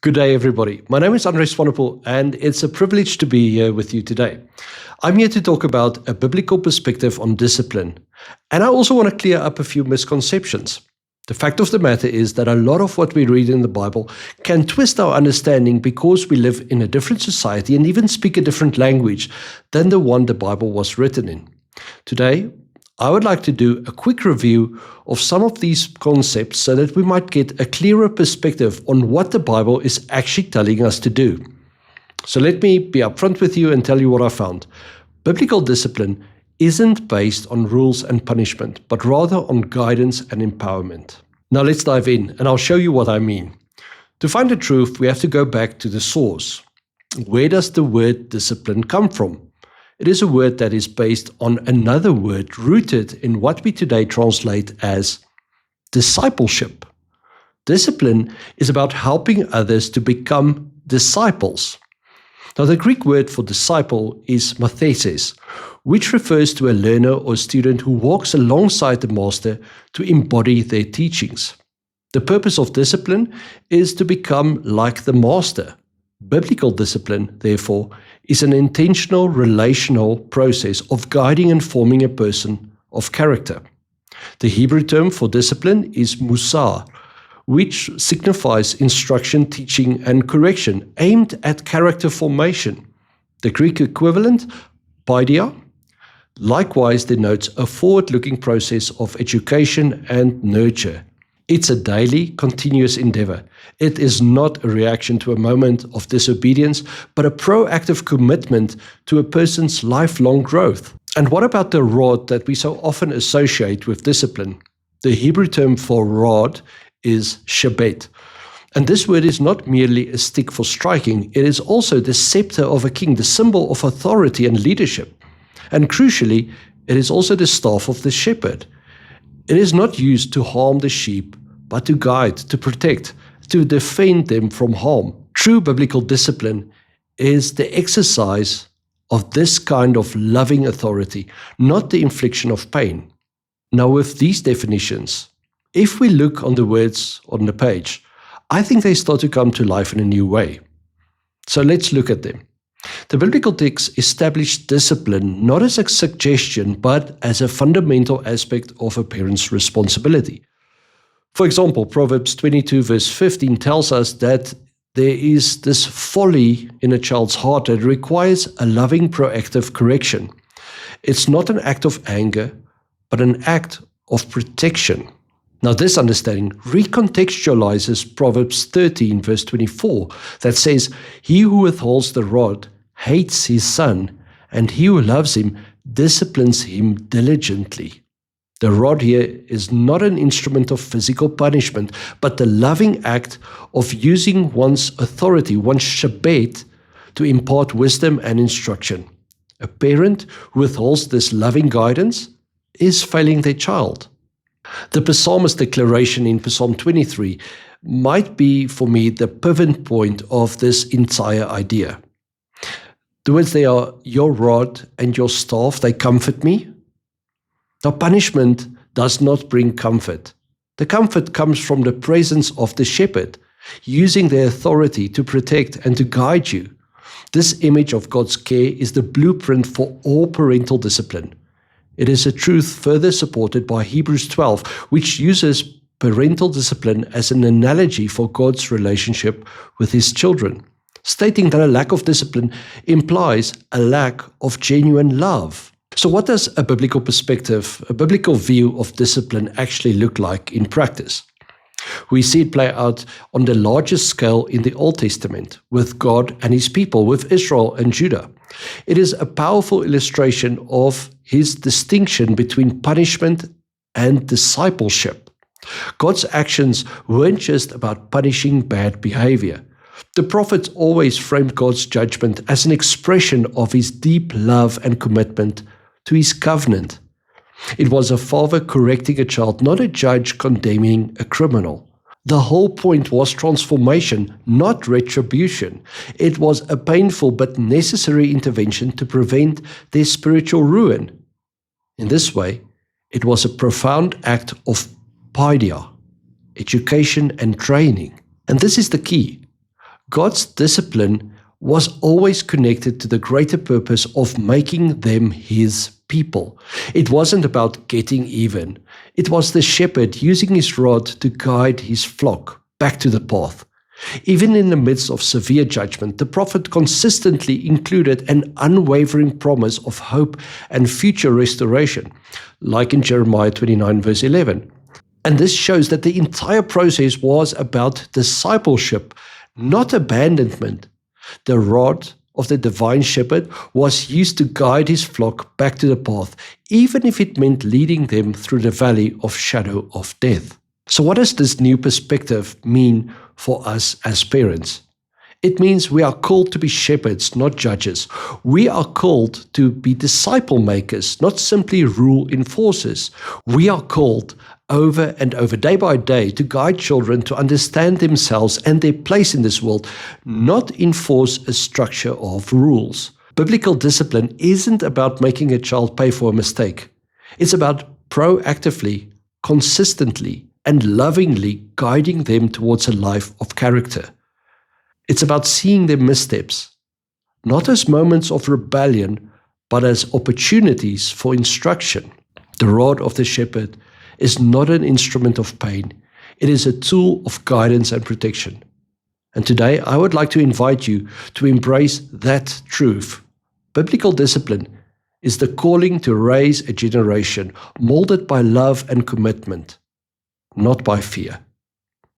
Good day, everybody. My name is Andres Swanepoel, and it's a privilege to be here with you today. I'm here to talk about a biblical perspective on discipline, and I also want to clear up a few misconceptions. The fact of the matter is that a lot of what we read in the Bible can twist our understanding because we live in a different society and even speak a different language than the one the Bible was written in. Today, I would like to do a quick review of some of these concepts so that we might get a clearer perspective on what the Bible is actually telling us to do. So let me be upfront with you and tell you what I found. Biblical discipline isn't based on rules and punishment, but rather on guidance and empowerment. Now let's dive in, and I'll show you what I mean. To find the truth, we have to go back to the source. Where does the word discipline come from? It is a word that is based on another word rooted in what we today translate as discipleship. Discipline is about helping others to become disciples. Now, the Greek word for disciple is mathesis, which refers to a learner or student who walks alongside the master to embody their teachings. The purpose of discipline is to become like the master. Biblical discipline, therefore, is an intentional relational process of guiding and forming a person of character. The Hebrew term for discipline is musar, which signifies instruction, teaching, and correction aimed at character formation. The Greek equivalent, paideia, likewise denotes a forward-looking process of education and nurture. It's a daily, continuous endeavor. It is not a reaction to a moment of disobedience, but a proactive commitment to a person's lifelong growth. And what about the rod that we so often associate with discipline? The Hebrew term for rod is shebet. And this word is not merely a stick for striking, it is also the scepter of a king, the symbol of authority and leadership. And crucially, it is also the staff of the shepherd. It is not used to harm the sheep, but to guide, to protect, to defend them from harm. True biblical discipline is the exercise of this kind of loving authority, not the infliction of pain. Now, with these definitions, if we look on the words on the page, I think they start to come to life in a new way. So let's look at them. The biblical text established discipline not as a suggestion, but as a fundamental aspect of a parent's responsibility. For example, Proverbs 22 verse 15 tells us that there is this folly in a child's heart that requires a loving, proactive correction. It's not an act of anger, but an act of protection. Now, this understanding recontextualizes Proverbs 13 verse 24 that says, "He who withholds the rod hates his son, and he who loves him disciplines him diligently." The rod here is not an instrument of physical punishment, but the loving act of using one's authority, one's shebet, to impart wisdom and instruction. A parent who withholds this loving guidance is failing their child. The psalmist's declaration in Psalm 23 might be, for me, the pivot point of this entire idea. The words there are, "Your rod and your staff, they comfort me." Now, punishment does not bring comfort. The comfort comes from the presence of the shepherd, using their authority to protect and to guide you. This image of God's care is the blueprint for all parental discipline. It is a truth further supported by Hebrews 12, which uses parental discipline as an analogy for God's relationship with his children, stating that a lack of discipline implies a lack of genuine love. So what does a biblical perspective, a biblical view of discipline actually look like in practice? We see it play out on the largest scale in the Old Testament with God and his people, with Israel and Judah. It is a powerful illustration of his distinction between punishment and discipleship. God's actions weren't just about punishing bad behavior. The prophets always framed God's judgment as an expression of his deep love and commitment to his covenant. It was a father correcting a child, not a judge condemning a criminal. The whole point was transformation, not retribution. It was a painful but necessary intervention to prevent their spiritual ruin. In this way, it was a profound act of paideia, education and training. And this is the key. God's discipline was always connected to the greater purpose of making them His people. It wasn't about getting even. It was the shepherd using his rod to guide his flock back to the path. Even in the midst of severe judgment, the prophet consistently included an unwavering promise of hope and future restoration, like in Jeremiah 29 verse 11. And this shows that the entire process was about discipleship, not abandonment. The rod of the divine shepherd was used to guide his flock back to the path, even if it meant leading them through the valley of shadow of death. So what does this new perspective mean for us as parents? It means we are called to be shepherds, not judges. We are called to be disciple makers, not simply rule enforcers. We are called over and over, day by day, to guide children to understand themselves and their place in this world, not enforce a structure of rules. Biblical discipline isn't about making a child pay for a mistake. It's about proactively, consistently, and lovingly guiding them towards a life of character. It's about seeing their missteps, not as moments of rebellion, but as opportunities for instruction. The rod of the shepherd is not an instrument of pain. It is a tool of guidance and protection. And today, I would like to invite you to embrace that truth. Biblical discipline is the calling to raise a generation molded by love and commitment, not by fear.